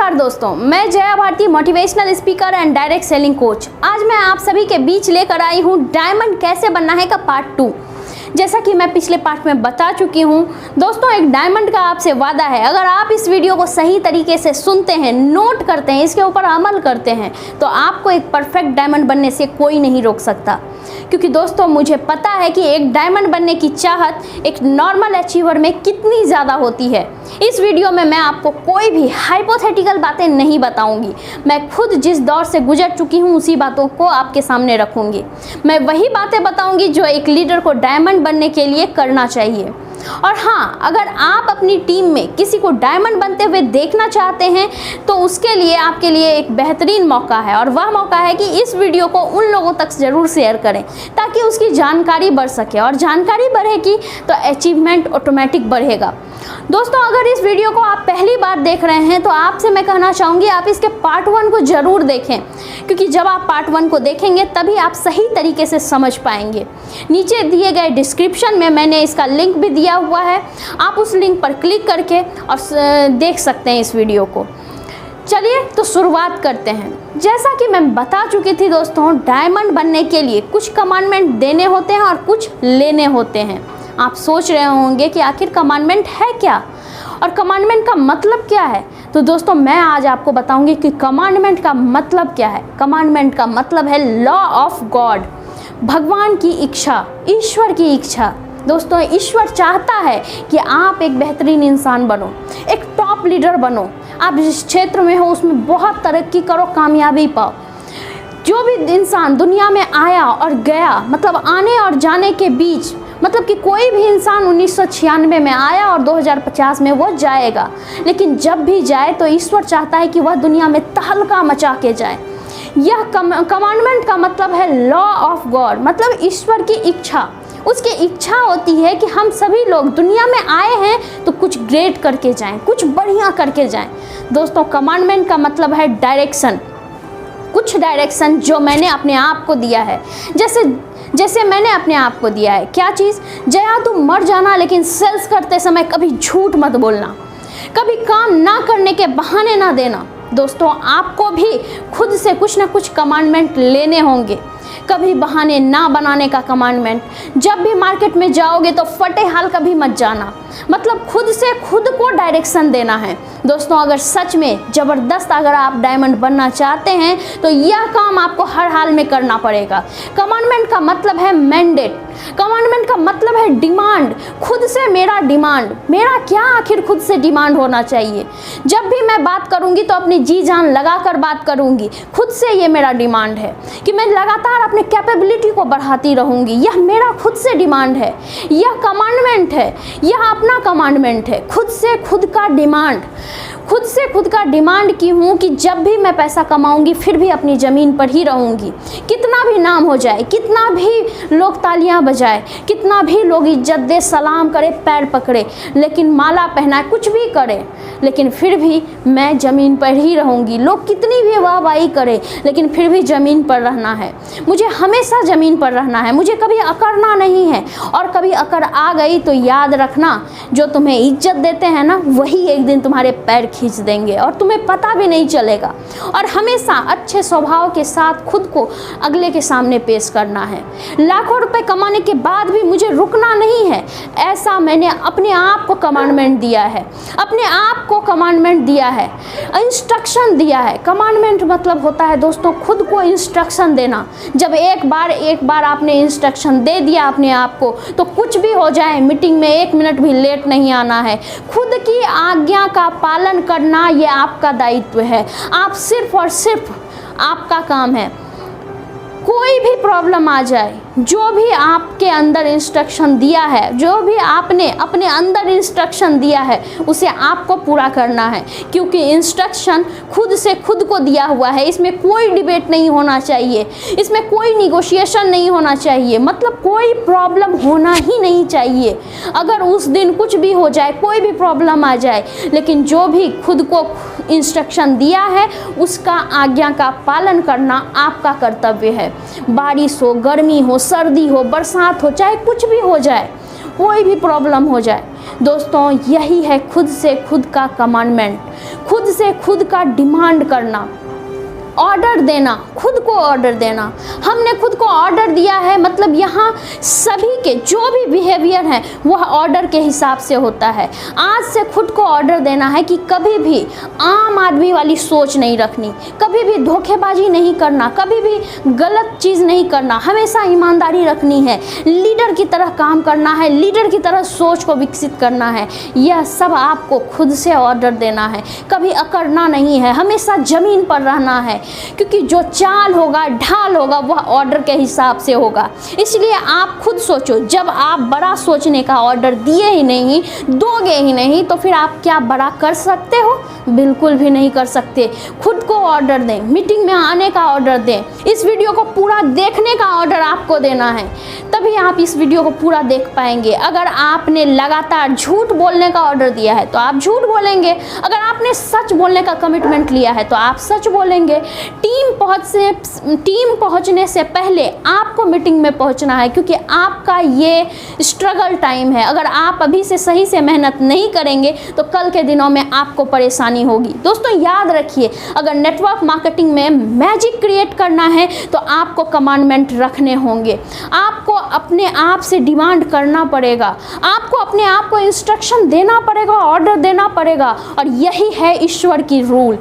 नमस्कार दोस्तों, मैं Jaya Bharti, motivational speaker and direct selling coach. आज मैं आप सभी के बीच लेकर आई हूँ डायमंड कैसे बनना है का पार्ट 2। जैसा कि मैं पिछले पार्ट में बता चुकी हूँ दोस्तों, एक डायमंड का आपसे वादा है, अगर आप इस वीडियो को सही तरीके से सुनते हैं, नोट करते हैं, इसके ऊपर अमल करते हैं तो आपको एक परफेक्ट डायमंड बनने से कोई नहीं रोक सकता। क्योंकि दोस्तों मुझे पता है कि एक डायमंड बनने की चाहत एक नॉर्मल अचीवर में कितनी ज़्यादा होती है। इस वीडियो में मैं आपको कोई भी हाइपोथेटिकल बातें नहीं बताऊंगी। मैं खुद जिस दौर से गुजर चुकी हूँ उसी बातों को आपके सामने रखूंगी। मैं वही बातें बताऊंगी जो एक लीडर को डायमंड बनने के लिए करना चाहिए। और हाँ, अगर आप अपनी टीम में किसी को डायमंड बनते हुए देखना चाहते हैं तो उसके लिए आपके लिए एक बेहतरीन मौका है, और वह मौका है कि इस वीडियो को उन लोगों तक ज़रूर शेयर करें ताकि उसकी जानकारी बढ़ सके, और जानकारी बढ़ेगी तो अचीवमेंट ऑटोमेटिक बढ़ेगा। दोस्तों, अगर इस वीडियो को आप पहली बार देख रहे हैं तो आपसे मैं कहना चाहूँगी आप इसके पार्ट 1 को ज़रूर देखें, क्योंकि जब आप पार्ट 1 को देखेंगे तभी आप सही तरीके से समझ पाएंगे। नीचे दिए गए डिस्क्रिप्शन में मैंने इसका लिंक भी दिया हुआ है, आप उस लिंक पर क्लिक करके और देख सकते हैं इस वीडियो को। चलिए तो शुरुआत करते हैं। जैसा कि मैं बता चुकी थी दोस्तों, डायमंड बनने के लिए कुछ कमांडमेंट देने होते हैं और कुछ लेने होते हैं। आप सोच रहे होंगे कि आखिर कमांडमेंट है क्या और कमांडमेंट का मतलब क्या है। तो दोस्तों मैं आज आपको बताऊंगी कि कमांडमेंट का मतलब क्या है। कमांडमेंट का मतलब है लॉ ऑफ गॉड, भगवान की इच्छा, ईश्वर की इच्छा। दोस्तों ईश्वर चाहता है कि आप एक बेहतरीन इंसान बनो, एक टॉप लीडर बनो, आप जिस क्षेत्र में हो उसमें बहुत तरक्की करो, कामयाबी पाओ। जो भी इंसान दुनिया में आया और गया, मतलब आने और जाने के बीच, मतलब कि कोई भी इंसान 1996 में आया और 2050 में वो जाएगा, लेकिन जब भी जाए तो ईश्वर चाहता है कि वह दुनिया में तहलका मचा के जाए। यह कमांडमेंट का मतलब है लॉ ऑफ गॉड, मतलब ईश्वर की इच्छा। उसकी इच्छा होती है कि हम सभी लोग दुनिया में आए हैं तो कुछ ग्रेट करके जाएं, कुछ बढ़िया करके जाएं। दोस्तों कमांडमेंट का मतलब है डायरेक्शन, कुछ डायरेक्शन जो मैंने अपने आप को दिया है। जैसे मैंने अपने आप को दिया है क्या चीज़, जया तुम मर जाना लेकिन सेल्स करते समय कभी झूठ मत बोलना, कभी काम ना करने के बहाने ना देना। दोस्तों आपको भी खुद से कुछ ना कुछ कमांडमेंट लेने होंगे। कभी बहाने ना बनाने का कमांडमेंट, जब भी मार्केट में जाओगे तो फटे हाल कभी मत जाना, मतलब खुद से खुद को डायरेक्शन देना है। दोस्तों अगर सच में ज़बरदस्त अगर आप डायमंड बनना चाहते हैं तो यह काम आपको हर हाल में करना पड़ेगा। कमांडमेंट का मतलब है मैंडेट, कमांडमेंट का मतलब है डिमांड, खुद से मेरा डिमांड, मेरा क्या आखिर खुद से डिमांड होना चाहिए। जब भी मैं बात करूंगी तो अपनी जी जान लगा कर बात करूंगी। खुद से ये मेरा डिमांड है कि मैं लगातार अपने कैपेबिलिटी को बढ़ाती रहूंगी, यह मेरा खुद से डिमांड है, यह कमांडमेंट है, यह अपना कमांडमेंट है। खुद से खुद का डिमांड, खुद से खुद का डिमांड की हूँ कि जब भी मैं पैसा कमाऊंगी फिर भी अपनी ज़मीन पर ही रहूंगी। कितना भी नाम हो जाए, कितना भी लोग तालियां बजाए, कितना भी लोग इज्जत दे, सलाम करे, पैर पकड़े, लेकिन माला पहनाए, कुछ भी करे, लेकिन फिर भी मैं ज़मीन पर ही रहूंगी। लोग कितनी भी वाहवाही करे लेकिन फिर भी ज़मीन पर रहना है। मुझे हमेशा ज़मीन पर रहना है, मुझे कभी अकड़ना नहीं है। और कभी अकड़ आ गई तो याद रखना, जो तुम्हें इज्जत देते हैं ना वही एक दिन तुम्हारे पैर खींच देंगे और तुम्हें पता भी नहीं चलेगा। और हमेशा अच्छे स्वभाव के साथ खुद को अगले के सामने पेश करना है। लाखों रुपए कमाने के बाद भी मुझे रुकना नहीं है, ऐसा मैंने अपने आप को कमांडमेंट दिया है, अपने आप को कमांडमेंट दिया है, इंस्ट्रक्शन दिया है। कमांडमेंट मतलब होता है दोस्तों खुद को इंस्ट्रक्शन देना। जब एक बार आपने इंस्ट्रक्शन दे दिया अपने आप को तो कुछ भी हो जाए, मीटिंग में 1 मिनट भी लेट नहीं आना है। खुद की आज्ञा का पालन करना ये आपका दायित्व है। आप सिर्फ और सिर्फ आपका काम है। कोई भी प्रॉब्लम आ जाए, जो भी आपके अंदर इंस्ट्रक्शन दिया है, जो भी आपने अपने अंदर इंस्ट्रक्शन दिया है उसे आपको पूरा करना है, क्योंकि इंस्ट्रक्शन खुद से खुद को दिया हुआ है। इसमें कोई डिबेट नहीं होना चाहिए, इसमें कोई निगोशिएशन नहीं होना चाहिए, मतलब कोई प्रॉब्लम होना ही नहीं चाहिए। अगर उस दिन कुछ भी हो जाए, कोई भी प्रॉब्लम आ जाए, लेकिन जो भी खुद को इंस्ट्रक्शन दिया है उसका आज्ञा का पालन करना आपका कर्तव्य है। बारिश हो, गर्मी हो, सर्दी हो, बरसात हो, चाहे कुछ भी हो जाए, कोई भी प्रॉब्लम हो जाए, दोस्तों यही है खुद से खुद का कमांडमेंट। खुद से खुद का डिमांड करना, ऑर्डर देना, खुद को ऑर्डर देना। हमने खुद को ऑर्डर दिया है, मतलब यहाँ सभी के जो भी बिहेवियर हैं वह ऑर्डर के हिसाब से होता है। आज से खुद को ऑर्डर देना है कि कभी भी आम आदमी वाली सोच नहीं रखनी, कभी भी धोखेबाजी नहीं करना, कभी भी गलत चीज़ नहीं करना, हमेशा ईमानदारी रखनी है, लीडर की तरह काम करना है, लीडर की तरह सोच को विकसित करना है। यह सब आपको खुद से ऑर्डर देना है, कभी अकड़ना नहीं है, हमेशा ज़मीन पर रहना है, क्योंकि जो चाल होगा, ढाल होगा, वह ऑर्डर के हिसाब से होगा। इसलिए आप खुद सोचो, जब आप बड़ा सोचने का ऑर्डर दिए ही नहीं, दोगे ही नहीं, तो फिर आप क्या बड़ा कर सकते हो? बिल्कुल भी नहीं कर सकते। खुद को ऑर्डर दें, मीटिंग में आने का ऑर्डर दें, इस वीडियो को पूरा देखने का ऑर्डर आपको देना है, तभी आप इस वीडियो को पूरा देख पाएंगे। अगर आपने लगातार झूठ बोलने का ऑर्डर दिया है तो आप झूठ बोलेंगे, अगर आपने सच बोलने का कमिटमेंट लिया है तो आप सच बोलेंगे। टीम पहुंचने से पहले आपको मीटिंग में पहुंचना है, क्योंकि आपका ये स्ट्रगल टाइम है। अगर आप अभी से सही से मेहनत नहीं करेंगे तो कल के दिनों में आपको परेशानी होगी। दोस्तों याद रखिए, अगर नेटवर्क मार्केटिंग में मैजिक क्रिएट करना है तो आपको कमांडमेंट रखने होंगे, आपको अपने आप से डिमांड करना पड़ेगा, आपको अपने आप को इंस्ट्रक्शन देना पड़ेगा, ऑर्डर देना पड़ेगा। और यही है ईश्वर की रूल।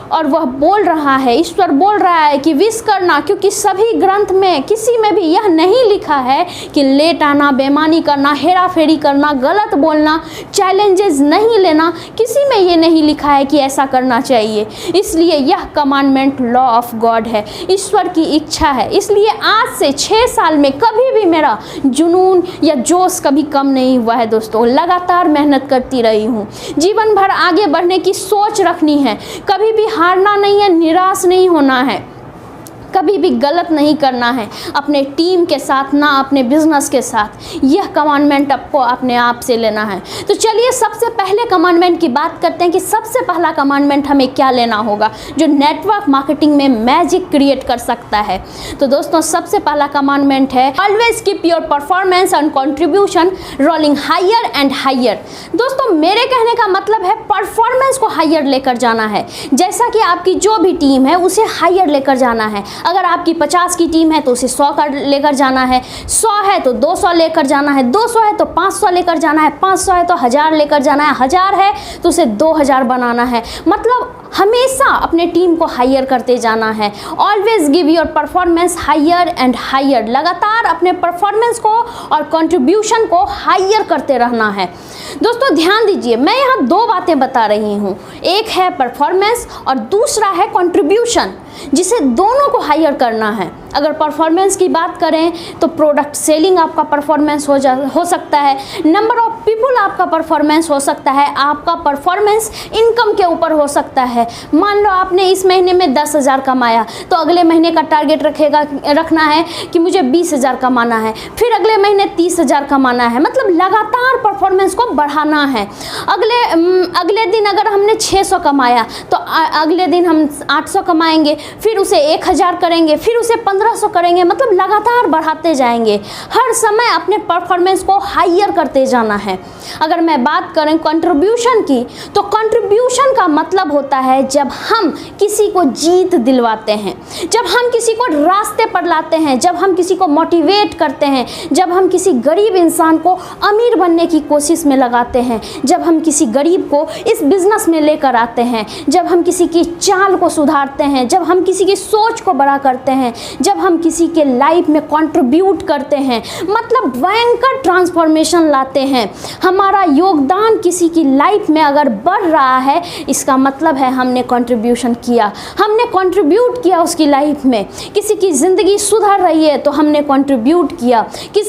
और वह बोल रहा है, ईश्वर बोल रहा है कि विश करना, क्योंकि सभी ग्रंथ में किसी में भी यह नहीं लिखा है कि लेट आना, बेईमानी करना, हेरा फेरी करना, गलत बोलना, चैलेंजेस नहीं लेना, किसी में ये नहीं लिखा है कि ऐसा करना चाहिए। इसलिए यह कमांडमेंट लॉ ऑफ गॉड है, ईश्वर की इच्छा है। इसलिए आज से 6 साल में कभी भी मेरा जुनून या जोश कभी कम नहीं हुआ है दोस्तों। लगातार मेहनत करती रही हूँ, जीवन भर आगे बढ़ने की सोच रखनी है, कभी भी हारना नहीं है, निराश नहीं होना है, कभी भी गलत नहीं करना है अपने टीम के साथ, ना अपने बिजनेस के साथ। यह कमांडमेंट आपको अपने आप से लेना है। तो चलिए सबसे पहले कमांडमेंट की बात करते हैं कि सबसे पहला कमांडमेंट हमें क्या लेना होगा जो नेटवर्क मार्केटिंग में मैजिक क्रिएट कर सकता है। तो दोस्तों सबसे पहला कमांडमेंट है always keep your performance and contribution rolling higher and higher. दोस्तों मेरे कहने का मतलब है परफॉर्मेंस को हायर लेकर जाना है। जैसा कि आपकी जो भी टीम है उसे हायर लेकर जाना है। अगर आपकी 50 की टीम है तो उसे 100 का लेकर जाना है, 100 है तो 200 लेकर जाना है, 200 है तो 500 लेकर जाना है, 500 है तो 1000 लेकर जाना है, 1000 है तो उसे 2000 बनाना है। मतलब हमेशा अपने टीम को हायर करते जाना है। Always give your performance higher and higher. लगातार अपने परफॉर्मेंस को और कंट्रीब्यूशन को हायर करते रहना है। दोस्तों ध्यान दीजिए, मैं यहाँ 2 बातें बता रही हूँ, एक है परफॉर्मेंस और दूसरा है कंट्रीब्यूशन, जिसे दोनों को हायर करना है। अगर परफॉर्मेंस की बात करें तो प्रोडक्ट सेलिंग आपका परफॉर्मेंस हो सकता है, नंबर ऑफ पीपल आपका परफॉर्मेंस हो सकता है, आपका परफॉर्मेंस इनकम के ऊपर हो सकता है। मान लो आपने इस महीने में 10,000 कमाया तो अगले महीने का टारगेट रखना है कि मुझे 20,000 कमाना है, फिर अगले महीने 30,000 कमाना है। मतलब लगातार परफॉर्मेंस को बढ़ाना है। अगले दिन अगर हमने 600 कमाया तो अगले दिन हम 800 कमाएंगे, फिर उसे 1000 करेंगे, फिर उसे 1500 करेंगे। मतलब लगातार बढ़ाते जाएंगे, हर समय अपने परफॉर्मेंस को हायर करते जाना है। अगर मैं बात करें कंट्रीब्यूशन की, तो कंट्रीब्यूशन का मतलब होता है जब हम किसी को जीत दिलवाते हैं, जब हम किसी को रास्ते पर लाते हैं, जब हम किसी को मोटिवेट करते हैं, जब हम किसी गरीब इंसान को अमीर बनने की कोशिश में लगाते हैं, जब हम किसी गरीब को इस बिजनेस में लेकर आते हैं, जब हम किसी की चाल को सुधारते हैं, जब हम किसी की सोच को बड़ा करते हैं, जब हम किसी के लाइफ में कंट्रीब्यूट करते हैं, मतलब भयंकर ट्रांसफॉर्मेशन लाते हैं। हमारा योगदान किसी की लाइफ में अगर बढ़ रहा है, इसका मतलब है हमने कंट्रीब्यूशन किया, हमने कंट्रीब्यूट किया उसकी लाइफ में। किसी की ज़िंदगी सुधर रही है तो हमने कंट्रीब्यूट किया,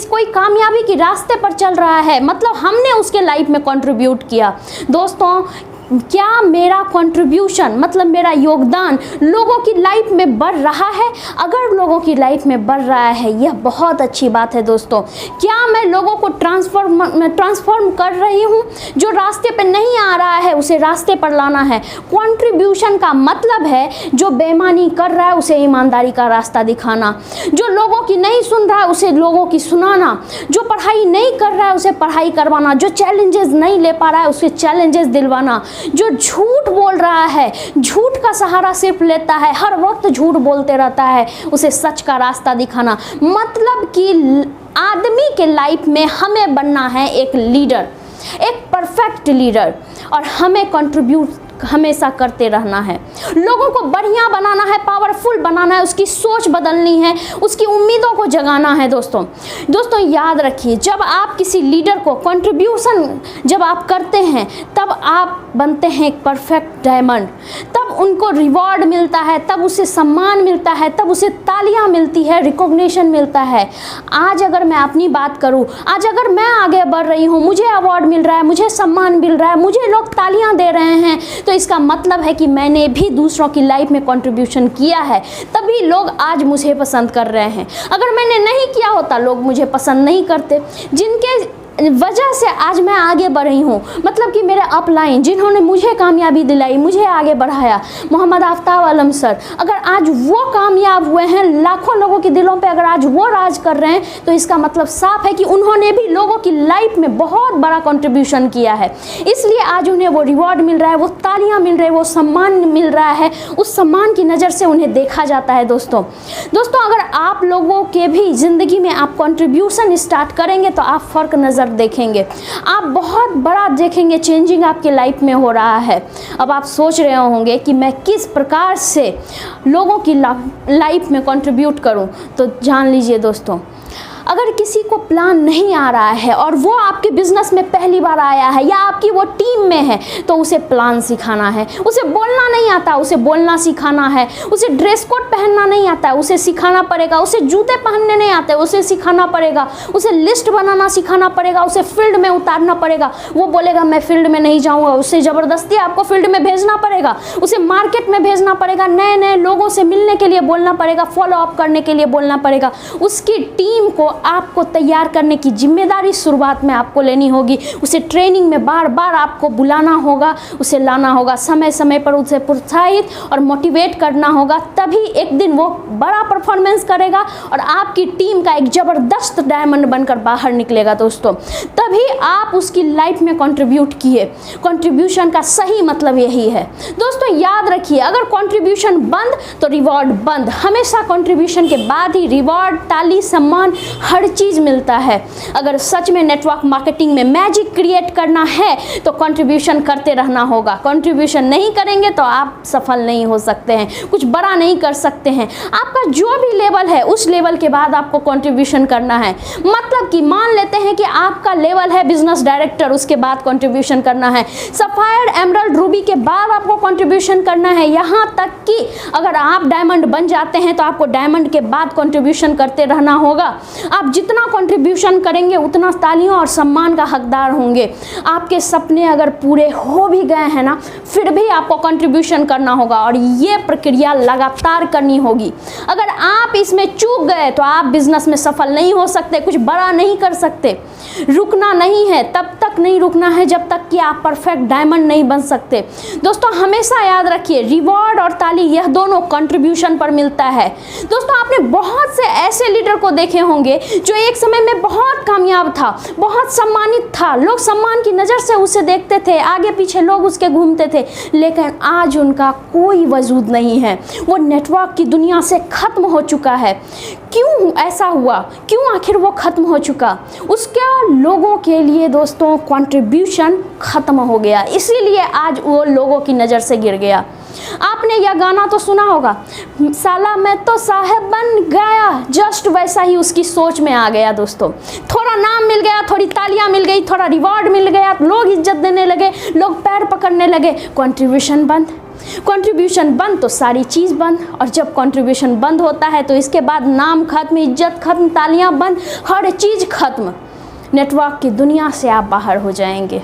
कोई कामयाबी के रास्ते पर चल रहा है, मतलब हमने उसके लाइफ में कंट्रीब्यूट किया। दोस्तों क्या मेरा कंट्रीब्यूशन मतलब मेरा योगदान लोगों की लाइफ में बढ़ रहा है? अगर लोगों की लाइफ में बढ़ रहा है, यह बहुत अच्छी बात है दोस्तों। क्या मैं लोगों को ट्रांसफॉर्म कर रही हूँ? जो रास्ते पर नहीं आ रहा है उसे रास्ते पर लाना है। कंट्रीब्यूशन का मतलब है जो बेईमानी कर रहा है उसे ईमानदारी का रास्ता दिखाना, जो लोगों की नहीं सुन रहा है उसे लोगों की सुनाना, जो पढ़ाई नहीं कर रहा है उसे पढ़ाई करवाना, जो चैलेंजेस नहीं ले पा रहा है उसे चैलेंजेस दिलवाना, जो झूठ बोल रहा है, झूठ का सहारा सिर्फ लेता है, हर वक्त झूठ बोलते रहता है, उसे सच का रास्ता दिखाना। मतलब कि आदमी के लाइफ में हमें बनना है एक लीडर, एक परफेक्ट लीडर, और हमें कंट्रीब्यूट हमेशा करते रहना है, लोगों को बढ़िया बनाना है, पावरफुल बनाना है, उसकी सोच बदलनी है, उसकी उम्मीदों को जगाना है। दोस्तों याद रखिए, जब आप किसी लीडर को कंट्रीब्यूशन जब आप करते हैं, तब आप बनते हैं एक परफेक्ट डायमंड, तब उनको रिवॉर्ड मिलता है, तब उसे सम्मान मिलता है, तब उसे तालियां मिलती है, रिकॉग्निशन मिलता है। आज अगर मैं अपनी बात करूं, आज अगर मैं आगे बढ़ रही हूं, मुझे अवार्ड मिल रहा है, मुझे सम्मान मिल रहा है, मुझे लोग तालियां दे रहे हैं, तो इसका मतलब है कि मैंने भी दूसरों की लाइफ में कंट्रीब्यूशन किया है, तभी लोग आज मुझे पसंद कर रहे हैं। अगर मैंने नहीं किया होता, लोग मुझे पसंद नहीं करते। जिनके वजह से आज मैं आगे बढ़ रही हूँ, मतलब कि मेरे अपलाइन, जिन्होंने मुझे कामयाबी दिलाई, मुझे आगे बढ़ाया, मोहम्मद आफ्ताब आलम सर, अगर आज वो कामयाब हुए हैं, लाखों लोगों के दिलों पे अगर आज वो राज कर रहे हैं, तो इसका मतलब साफ है कि उन्होंने भी लोगों की लाइफ में बहुत बड़ा कंट्रीब्यूशन किया है। इसलिए आज उन्हें वो रिवॉर्ड मिल रहा है, वो तालियां मिल रही है, वो सम्मान मिल रहा है, उस सम्मान की नज़र से उन्हें देखा जाता है। दोस्तों अगर आप लोगों के भी ज़िंदगी में आप कंट्रीब्यूशन स्टार्ट करेंगे, तो आप फ़र्क नज़र देखेंगे, आप बहुत बड़ा देखेंगे, चेंजिंग आपके लाइफ में हो रहा है। अब आप सोच रहे होंगे कि मैं किस प्रकार से लोगों की लाइफ में कंट्रीब्यूट करूं, तो जान लीजिए दोस्तों, अगर किसी को प्लान नहीं आ रहा है और वो आपके बिजनेस में पहली बार आया है या आपकी वो टीम में है, तो उसे प्लान सिखाना है। उसे बोलना नहीं आता, उसे बोलना सिखाना है। उसे ड्रेस कोड पहनना नहीं आता है, उसे सिखाना पड़ेगा। उसे जूते पहनने नहीं आते, उसे सिखाना पड़ेगा। उसे लिस्ट बनाना सिखाना पड़ेगा, उसे फील्ड में उतारना पड़ेगा। वो बोलेगा मैं फील्ड में नहीं जाऊँगा, उसे ज़बरदस्ती आपको फील्ड में भेजना पड़ेगा, उसे मार्केट में भेजना पड़ेगा, नए नए लोगों से मिलने के लिए बोलना पड़ेगा, फॉलो अप करने के लिए बोलना पड़ेगा। उसकी टीम को आपको तैयार करने की जिम्मेदारी शुरुआत में आपको लेनी होगी। उसे ट्रेनिंग में बार बार आपको बुलाना होगा, उसे लाना होगा, समय समय पर उसे प्रोत्साहित और मोटिवेट करना होगा। तभी एक दिन वो बड़ा परफॉर्मेंस करेगा और आपकी टीम का एक ज़बरदस्त डायमंड बनकर बाहर निकलेगा। दोस्तों तभी आप उसकी लाइफ में कंट्रीब्यूट किए। कंट्रीब्यूशन का सही मतलब यही है। दोस्तों याद रखिए, अगर कंट्रीब्यूशन बंद तो रिवॉर्ड बंद। हमेशा कंट्रीब्यूशन के बाद ही रिवॉर्ड, ताली, सम्मान, हर चीज़ मिलता है। अगर सच में नेटवर्क मार्केटिंग में मैजिक क्रिएट करना है तो कंट्रीब्यूशन करते रहना होगा। कंट्रीब्यूशन नहीं करेंगे तो आप सफल नहीं हो सकते हैं, कुछ बड़ा नहीं कर सकते हैं। आपका जो भी लेवल है उस लेवल के बाद आपको कंट्रीब्यूशन करना है। मतलब कि मान लेते हैं कि आपका लेवल है बिजनेस डायरेक्टर, उसके बाद कंट्रीब्यूशन करना है। सफायर, एमराल्ड, रूबी के बाद आपको कंट्रीब्यूशन करना है। यहाँ तक कि अगर आप डायमंड बन जाते हैं तो आपको डायमंड के बाद कंट्रीब्यूशन करते रहना होगा। आप जितना कंट्रीब्यूशन करेंगे उतना तालियों और सम्मान का हकदार होंगे। आपके सपने अगर पूरे हो भी गए हैं ना, फिर भी आपको कंट्रीब्यूशन करना होगा और ये प्रक्रिया लगातार करनी होगी। अगर आप इसमें चूक गए तो आप बिजनेस में सफल नहीं हो सकते, कुछ बड़ा नहीं कर सकते। रुकना नहीं है, तब तक नहीं रुकना है जब तक कि आप परफेक्ट डायमंड नहीं बन सकते। दोस्तों हमेशा याद रखिए, रिवॉर्ड और ताली यह दोनों कंट्रीब्यूशन पर मिलता है। दोस्तों आपने बहुत से ऐसे लीडर को देखे होंगे जो एक समय में बहुत कामयाब था, बहुत सम्मानित था, लोग सम्मान की नज़र से उसे देखते थे, आगे पीछे लोग उसके घूमते थे, लेकिन आज उनका कोई वजूद नहीं है। वो नेटवर्क की दुनिया से खत्म हो चुका है। क्यों ऐसा हुआ? क्यों आखिर वो खत्म हो चुका? उसका लोगों के लिए दोस्तों कंट्रीब्यूशन खत्म हो गया, इसीलिए आज वो लोगों की नज़र से गिर गया। आपने यह गाना तो सुना होगा, साला मैं तो साहब बन गया, जस्ट वैसा ही उसकी सोच में आ गया। दोस्तों थोड़ा नाम मिल गया, थोड़ी तालियां मिल गई, थोड़ा रिवॉर्ड मिल गया, लोग इज्जत देने लगे, लोग पैर पकड़ने लगे, कंट्रीब्यूशन बंद। कंट्रीब्यूशन बंद तो सारी चीज़ बंद, और जब कंट्रीब्यूशन बंद होता है तो इसके बाद नाम खत्म, इज्जत खत्म, तालियां बंद, हर चीज़ खत्म। नेटवर्क की दुनिया से आप बाहर हो जाएंगे,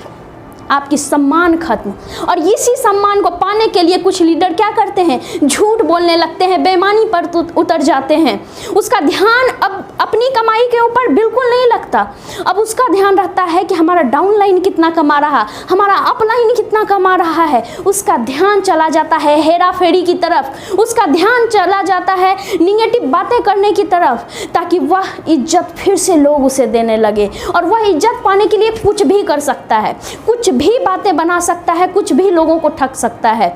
आपकी सम्मान खत्म। और इसी सम्मान को पाने के लिए कुछ लीडर क्या करते हैं? झूठ बोलने लगते हैं, बेईमानी पर उतर जाते हैं। उसका ध्यान अब अपनी कमाई के ऊपर बिल्कुल नहीं लगता। अब उसका ध्यान रहता है कि हमारा डाउनलाइन कितना कमा रहा, हमारा अपलाइन कितना कमा रहा है। उसका ध्यान चला जाता है हेरा फेरी की तरफ, उसका ध्यान चला जाता है निगेटिव बातें करने की तरफ, ताकि वह इज्जत फिर से लोग उसे देने लगे। और वह इज्जत पाने के लिए कुछ भी कर सकता है, कुछ भी बातें बना सकता है, कुछ भी लोगों को ठग सकता है।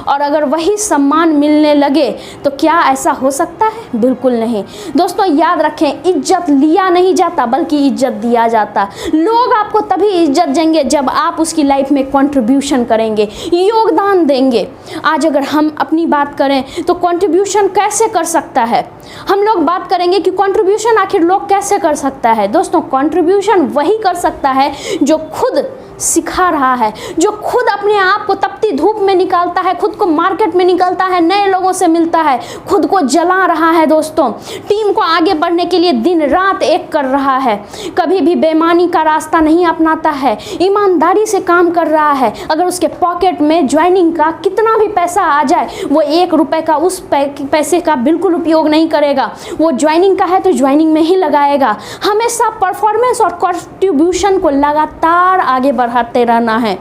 और अगर वही सम्मान मिलने लगे तो क्या ऐसा हो सकता है? बिल्कुल नहीं। दोस्तों याद रखें, इज्जत लिया नहीं जाता बल्कि इज्जत दिया जाता। लोग आपको तभी इज्जत देंगे जब आप उसकी लाइफ में कंट्रीब्यूशन करेंगे, योगदान देंगे। आज अगर हम अपनी बात करें तो कंट्रीब्यूशन कैसे कर सकता है, हम लोग बात करेंगे कि कंट्रीब्यूशन आखिर लोग कैसे कर सकता है। दोस्तों कंट्रीब्यूशन वही कर सकता है जो खुद सिखा रहा है, जो खुद अपने आप को तपती धूप में निकालता है, खुद को मार्केट में निकलता है, नए लोगों से मिलता है, खुद को जला रहा है। दोस्तों टीम को आगे बढ़ने के लिए दिन रात एक कर रहा है, कभी भी बेईमानी का रास्ता नहीं अपनाता है, ईमानदारी से काम कर रहा है। अगर उसके पॉकेट में ज्वाइनिंग का कितना भी पैसा आ जाए, वो 1 रुपए का उस पैसे का बिल्कुल उपयोग नहीं करेगा। वो ज्वाइनिंग का है तो ज्वाइनिंग में ही लगाएगा। हमेशा परफॉर्मेंस और कंट्रीब्यूशन को लगातार आगे बढ़ाते रहना है,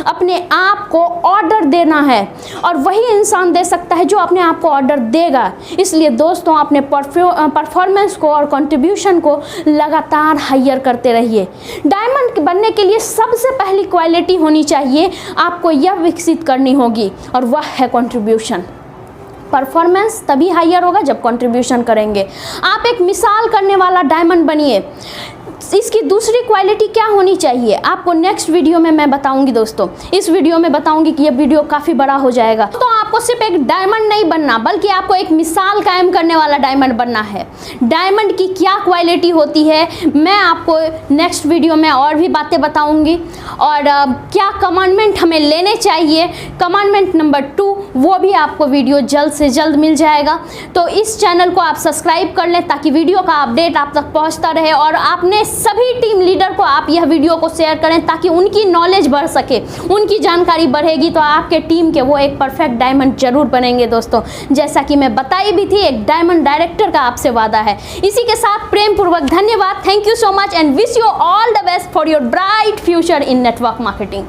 अपने आप को ऑर्डर देना है, और वही इंसान दे सकता है जो अपने आप को ऑर्डर देगा। इसलिए दोस्तों अपने परफॉर्मेंस को और कंट्रीब्यूशन को लगातार हायर करते रहिए। डायमंड बनने के लिए सबसे पहली क्वालिटी होनी चाहिए, आपको यह विकसित करनी होगी, और वह है कंट्रीब्यूशन। परफॉर्मेंस तभी हायर होगा जब कंट्रीब्यूशन करेंगे। आप एक मिसाल करने वाला डायमंड बनिए। इसकी दूसरी क्वालिटी क्या होनी चाहिए आपको नेक्स्ट वीडियो में मैं बताऊंगी। दोस्तों इस वीडियो में बताऊंगी कि यह वीडियो काफ़ी बड़ा हो जाएगा। तो आपको सिर्फ एक डायमंड नहीं बनना, बल्कि आपको एक मिसाल कायम करने वाला डायमंड बनना है। डायमंड की क्या क्वालिटी होती है मैं आपको नेक्स्ट वीडियो में और भी बातें बताऊंगी, और क्या कमांडमेंट हमें लेने चाहिए, कमांडमेंट नंबर 2, वो भी आपको वीडियो जल्द से जल्द मिल जाएगा। तो इस चैनल को आप सब्सक्राइब कर लें ताकि वीडियो का अपडेट आप तक पहुँचता रहे, और आपने सभी टीम लीडर को आप यह वीडियो को शेयर करें ताकि उनकी नॉलेज बढ़ सके, उनकी जानकारी बढ़ेगी तो आपके टीम के वो एक परफेक्ट डायमंड जरूर बनेंगे। दोस्तों जैसा कि मैं बताई भी थी, एक डायमंड डायरेक्टर का आपसे वादा है। इसी के साथ प्रेम पूर्वक धन्यवाद, thank you so much and wish you all the best for your bright future in network marketing.